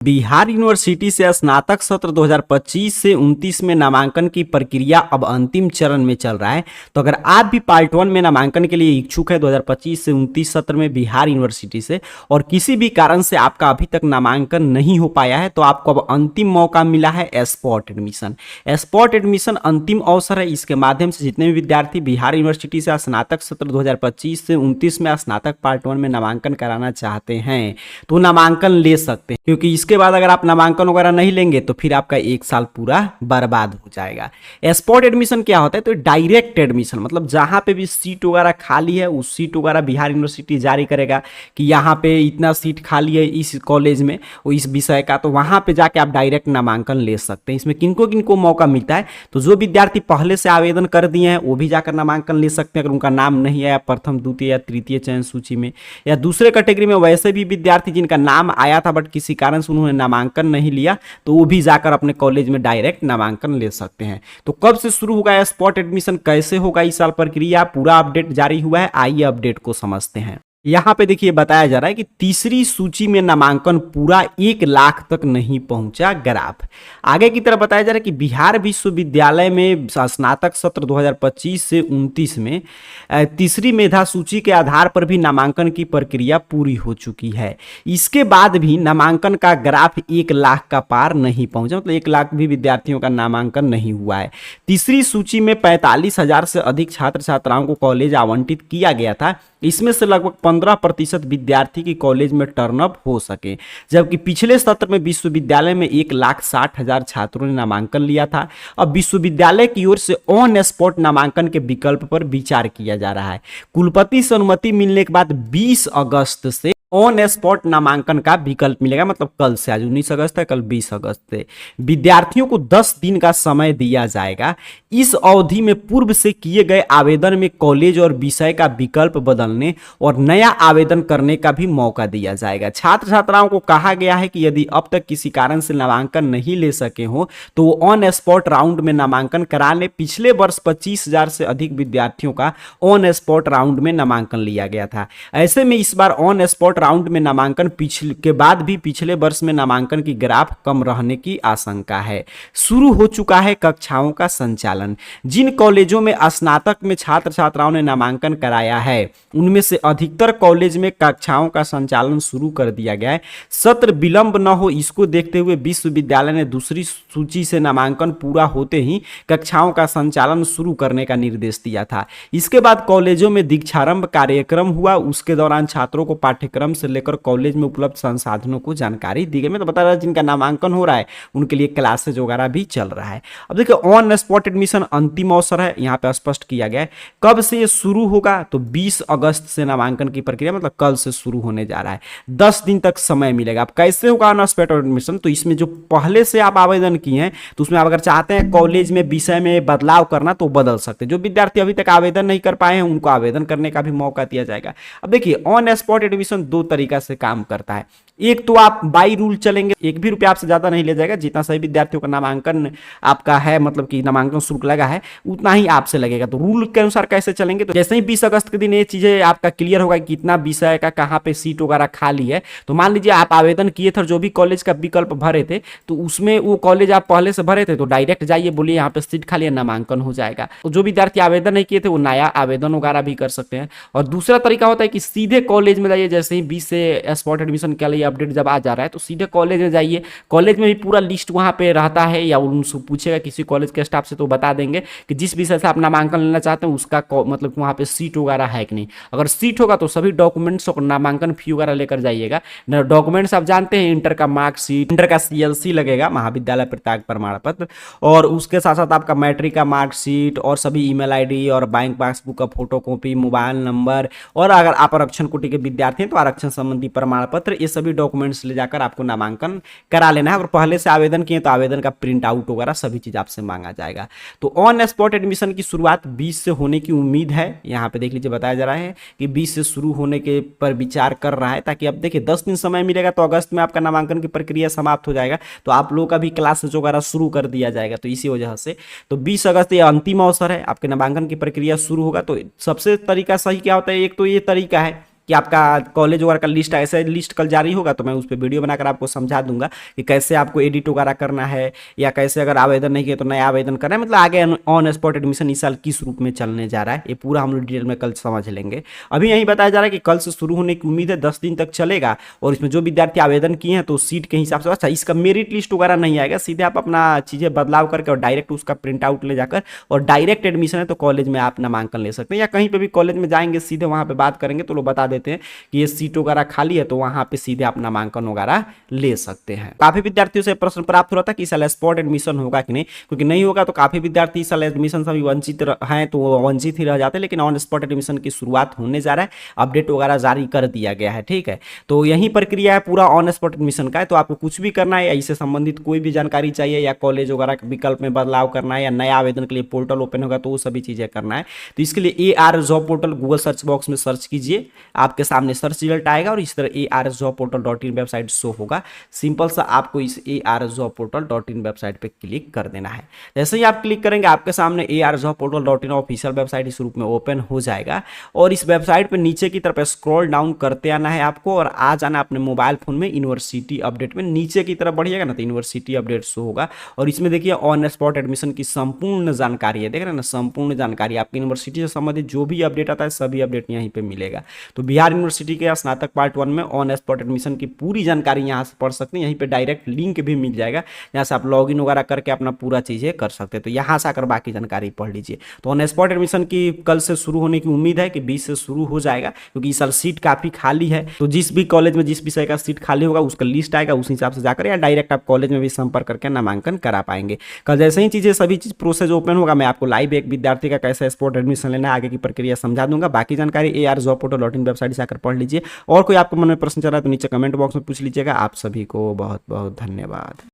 Bihar university से स्नातक सत्र 2025 से 29 में नामांकन की प्रक्रिया अब अंतिम चरण में चल रहा है। तो अगर आप भी पार्ट 1 में नामांकन के लिए इच्छुक है 2025 से 29 सत्र में बिहार यूनिवर्सिटी से, और किसी भी कारण से आपका अभी तक नामांकन नहीं हो पाया है, तो आपको अब अंतिम मौका मिला है स्पॉट एडमिशन। स्पॉट एडमिशन अंतिम अवसर है। इसके माध्यम से जितने भी विद्यार्थी बिहार यूनिवर्सिटी से स्नातक सत्र 2025 से 29 में स्नातक पार्ट 1 में नामांकन कराना चाहते हैं तो नामांकन ले सकते हैं, क्योंकि इसके बाद अगर आप नामांकन वगैरह नहीं लेंगे तो फिर आपका एक साल पूरा बर्बाद हो जाएगा। स्पॉट एडमिशन क्या होता है? तो डायरेक्ट एडमिशन, मतलब जहां पे भी सीट वगैरह खाली है उस सीट वगैरह बिहार यूनिवर्सिटी जारी करेगा कि यहाँ पे इतना सीट खाली है इस कॉलेज में और इस विषय का, तो वहां पे जाके आप डायरेक्ट नामांकन ले सकते हैं। इसमें किनको किनको मौका मिलता है? तो जो विद्यार्थी पहले से आवेदन कर दिए हैं वो भी जाकर नामांकन ले सकते हैं अगर उनका नाम नहीं आया प्रथम द्वितीय या तृतीय चयन सूची में, या दूसरे कैटेगरी में वैसे भी विद्यार्थी जिनका नाम आया था बट किसी कारण से उन्होंने नामांकन नहीं लिया तो वो भी जाकर अपने कॉलेज में डायरेक्ट नामांकन ले सकते हैं। तो कब से शुरू होगा स्पॉट एडमिशन, कैसे होगा इस साल प्रक्रिया, पूरा अपडेट जारी हुआ है। आइए अपडेट को समझते हैं। यहाँ पे देखिए बताया जा रहा है कि तीसरी सूची में नामांकन पूरा 1 लाख तक नहीं पहुंचा ग्राफ। आगे की तरफ बताया जा रहा है कि बिहार विश्वविद्यालय में स्नातक सत्र 2025 से 29 में तीसरी मेधा सूची के आधार पर भी नामांकन की प्रक्रिया पूरी हो चुकी है। इसके बाद भी नामांकन का ग्राफ 1 लाख का पार नहीं पहुंचा, मतलब 1 लाख भी विद्यार्थियों का नामांकन नहीं हुआ है। तीसरी सूची में 45,000 से अधिक छात्र छात्राओं को कॉलेज आवंटित किया गया था। इसमें से लगभग 15% विद्यार्थी की कॉलेज में टर्नअप हो सके, जबकि पिछले सत्र में विश्वविद्यालय में 1,60,000 छात्रों ने नामांकन लिया था। अब विश्वविद्यालय की ओर से ऑन स्पॉट नामांकन के विकल्प पर विचार किया जा रहा है। कुलपति से अनुमति मिलने के बाद 20 अगस्त से ऑन स्पॉट नामांकन का विकल्प मिलेगा, मतलब कल से, आज 19 अगस्त है, कल 20 अगस्त से विद्यार्थियों को 10 दिन का समय दिया जाएगा। इस अवधि में पूर्व से किए गए आवेदन में कॉलेज और विषय का विकल्प बदलने और नया आवेदन करने का भी मौका दिया जाएगा। छात्र छात्राओं को कहा गया है कि यदि अब तक किसी कारण से नामांकन नहीं ले सके हो तो वो ऑन स्पॉट राउंड में नामांकन करा ले। पिछले वर्ष 25,000 से अधिक विद्यार्थियों का ऑन स्पॉट राउंड में नामांकन लिया गया था। ऐसे में इस बार ऑन स्पॉट राउंड में नामांकन पिछले के बाद भी पिछले वर्ष में नामांकन की ग्राफ कम रहने की आशंका है। शुरू हो चुका है कक्षाओं का संचालन। जिन कॉलेजों में स्नातक में छात्र छात्राओं ने नामांकन कराया है उनमें से अधिकतर कॉलेज में कक्षाओं का संचालन शुरू कर दिया गया है। सत्र विलंब न हो इसको देखते हुए विश्वविद्यालय ने दूसरी सूची से नामांकन पूरा होते ही कक्षाओं का संचालन शुरू करने का निर्देश दिया था। इसके बाद कॉलेजों में दीक्षारंभ कार्यक्रम हुआ। उसके दौरान छात्रों को पाठ्यक्रम से लेकर कॉलेज में उपलब्ध संसाधनों को जानकारी दी गई। मैं तो बता रहा जिनका नामांकन हो रहा है उनके लिए क्लासेज वगैरह भी चल रहा है। अब देखिए ऑन स्पॉट एडमिशन अंतिम अवसर है, यहाँ पे स्पष्ट किया गया है। कब से ये शुरू होगा? तो 20 अगस्त से नामांकन की प्रक्रिया, मतलब कल से शुरू होने जा रहा है। 10 दिन तक समय मिलेगा। अब कैसे होगा ऑन स्पॉट एडमिशन? तो इसमें जो पहले से आप आवेदन किए हैं तो उसमें आप अगर चाहते हैं कॉलेज में विषय में बदलाव करना तो बदल सकते हैं। जो विद्यार्थी अभी तक आवेदन नहीं कर पाए हैं उनको आवेदन करने का भी मौका दिया जाएगा। अब देखिए ऑन स्पॉट एडमिशन 2 तरीका से काम करता है। एक तो आप बाई रूल चलेंगे, 1 भी रुपया आपसे ज्यादा नहीं ले जाएगा। जितना सही विद्यार्थियों का नामांकन आपका है, मतलब कि नामांकन शुल्क लगा है उतना ही आपसे लगेगा। तो रूल के अनुसार कैसे चलेंगे? तो जैसे ही 20 अगस्त के दिन ये चीजें आपका क्लियर होगा कि कितना विषय का कहाँ पे सीट वगैरह खाली है, तो मान लीजिए आप आवेदन किए थे जो भी कॉलेज का विकल्प भरे थे तो उसमें वो कॉलेज आप पहले से भरे थे तो डायरेक्ट जाइए बोलिए यहाँ पे सीट खाली है, नामांकन हो जाएगा। तो जो विद्यार्थी आवेदन नहीं किए थे वो नया आवेदन वगैरह भी कर सकते हैं। और दूसरा तरीका होता है कि सीधे कॉलेज में जाइए। जैसे ही 20 से स्पॉट एडमिशन के लिए अपडेट जब आ जा रहा है तो सीधे कॉलेज में जाइए। कॉलेज में भी पूरा लिस्ट वहाँ पे रहता है, या उनसे पूछेगा किसी कॉलेज के स्टाफ से तो बता देंगे कि जिस विषय से आप नामांकन लेना चाहते हैं उसका मतलब वहाँ पे सीट वगैरह है कि नहीं। अगर सीट होगा तो सभी डॉक्यूमेंट्स और नामांकन फी वगैरह लेकर जाइएगा। डॉक्यूमेंट्स आप जानते हैं, इंटर का मार्कशीट, इंटर का CLC लगेगा, महाविद्यालय प्रत्याग प्रमाण पत्र, और उसके साथ साथ आपका मैट्रिक का मार्कशीट और सभी ईमेल ID और बैंक पासबुक का फोटोकॉपी, मोबाइल नंबर, और अगर आप आरक्षण कोटि के विद्यार्थी हैं तो आरक्षण संबंधी प्रमाण पत्र, ये सभी डॉक्यूमेंट्स ले जाकर आपको नामांकन करा लेना है। अगर पहले से आवेदन किए तो आवेदन का प्रिंट आउट वगैरह सभी चीज आपसे मांगा जाएगा। तो ऑन स्पॉट एडमिशन की शुरुआत 20 से होने की उम्मीद है। यहाँ पे देख लीजिए बताया जा रहा है कि 20 से शुरू होने के पर विचार कर रहा है, ताकि अब देखिए 10 दिन समय मिलेगा तो अगस्त में आपका नामांकन की प्रक्रिया समाप्त हो जाएगा, तो आप लोगों का भी क्लासेज वगैरह शुरू कर दिया जाएगा। तो इसी वजह से तो 20 अगस्त ये अंतिम अवसर है, आपके नामांकन की प्रक्रिया शुरू होगा। तो सबसे तरीका सही क्या होता है? एक तो ये तरीका है कि आपका कॉलेज वगैरह का लिस्ट, ऐसे लिस्ट कल जारी होगा तो मैं उस पर वीडियो बनाकर आपको समझा दूंगा कि कैसे आपको एडिट वगैरह करना है, या कैसे अगर आवेदन नहीं किया तो नया आवेदन करना है। मतलब आगे ऑन स्पॉट एडमिशन इस साल किस रूप में चलने जा रहा है, ये पूरा हम लोग डिटेल में कल समझ लेंगे। अभी यही बताया जा रहा है कि कल से शुरू होने की उम्मीद है, 10 दिन तक चलेगा, और इसमें जो विद्यार्थी आवेदन किए हैं तो सीट के हिसाब से, अच्छा इसका मेरिट लिस्ट वगैरह नहीं आएगा, सीधे आप अपना चीज़ें बदलाव करके और डायरेक्ट उसका प्रिंट आउट ले जाकर और डायरेक्ट एडमिशन है तो कॉलेज में आप नामांकन ले सकते हैं, या कहीं पे भी कॉलेज में जाएंगे सीधे वहाँ पे बात करेंगे तो लोग बता देते हैं कि ये सीट वगैरह खाली है, तो वहाँ पे सीधे आप नामांकन वगैरह ले सकते हैं। काफी विद्यार्थियों से प्रश्न प्राप्त हो रहा था कि इस साल स्पॉट एडमिशन होगा कि नहीं, क्योंकि नहीं होगा तो काफी विद्यार्थी इस साल एडमिशन से वंचित हैं, तो वो वंचित ही रह जाते हैं। लेकिन ऑन स्पॉट एडमिशन की शुरुआत होने जा रहा है, अपडेट वगैरह जारी कर दिया गया है, ठीक है। तो यही प्रक्रिया है पूरा ऑन स्पॉट एडमिशन का है। तो आपको कुछ भी करना है या इससे संबंधित कोई भी जानकारी चाहिए, या कॉलेज वगैरह के विकल्प में बदलाव करना है, या नया आवेदन के लिए पोर्टल ओपन होगा तो वो सभी चीजें करना है, तो इसके लिए AR job portal Google search box में सर्च कीजिए, आपके सामने सर्च रिजल्ट आएगा और इस तरह arjobportal.in वेबसाइट शो होगा। सिंपल सा आपको इस arjobportal.in वेबसाइट पे क्लिक कर देना है। जैसे ही आप क्लिक करेंगे आपके सामने arjobportal.in ऑफिशियल वेबसाइट इस रूप में ओपन हो जाएगा, और इस वेबसाइट पे नीचे की तरफ स्क्रॉल डाउन करते आना है आपको, और आ जाना अपने मोबाइल फोन में यूनिवर्सिटी अपडेट में, नीचे की तरफ बढ़िएगा ना तो यूनिवर्सिटी अपडेट शो होगा, और इसमें देखिए ऑन स्पॉट एडमिशन की संपूर्ण जानकारी है, देख रहे हैं ना, संपूर्ण जानकारी आपकी यूनिवर्सिटी से संबंधित जो भी अपडेट आता है सभी अपडेट यहीं पे मिलेगा। तो बिहार यूनिवर्सिटी के स्नातक पार्ट 1 में ऑन स्पॉट एडमिशन की पूरी जानकारी यहाँ से पढ़ सकते हैं, यहीं पे डायरेक्ट लिंक भी मिल जाएगा जहाँ से आप लॉगिन वगैरह करके अपना पूरा चीज़ें कर सकते हैं। तो यहाँ से आकर बाकी जानकारी पढ़ लीजिए। तो ऑन स्पॉट एडमिशन की कल से शुरू होने की उम्मीद है कि 20 से शुरू हो जाएगा, क्योंकि इस साल सीट काफ़ी खाली है। तो जिस भी कॉलेज में जिस विषय का सीट खाली होगा उसका लिस्ट आएगा, उस हिसाब से जाकर या डायरेक्ट आप कॉलेज में भी संपर्क करके नामांकन करा पाएंगे। कल जैसे ही चीज़ें सभी चीज़ प्रोसेस ओपन होगा, मैं आपको लाइव एक विद्यार्थी का कैसे स्पॉट एडमिशन लेना है आगे की प्रक्रिया समझा दूंगा। बाकी जानकारी arjobportal.in वेबसाइट से आकर पढ़ लीजिए, और कोई आपको मन में प्रश्न चल रहा है तो नीचे कमेंट बॉक्स में पूछ लीजिएगा। आप सभी को बहुत बहुत धन्यवाद।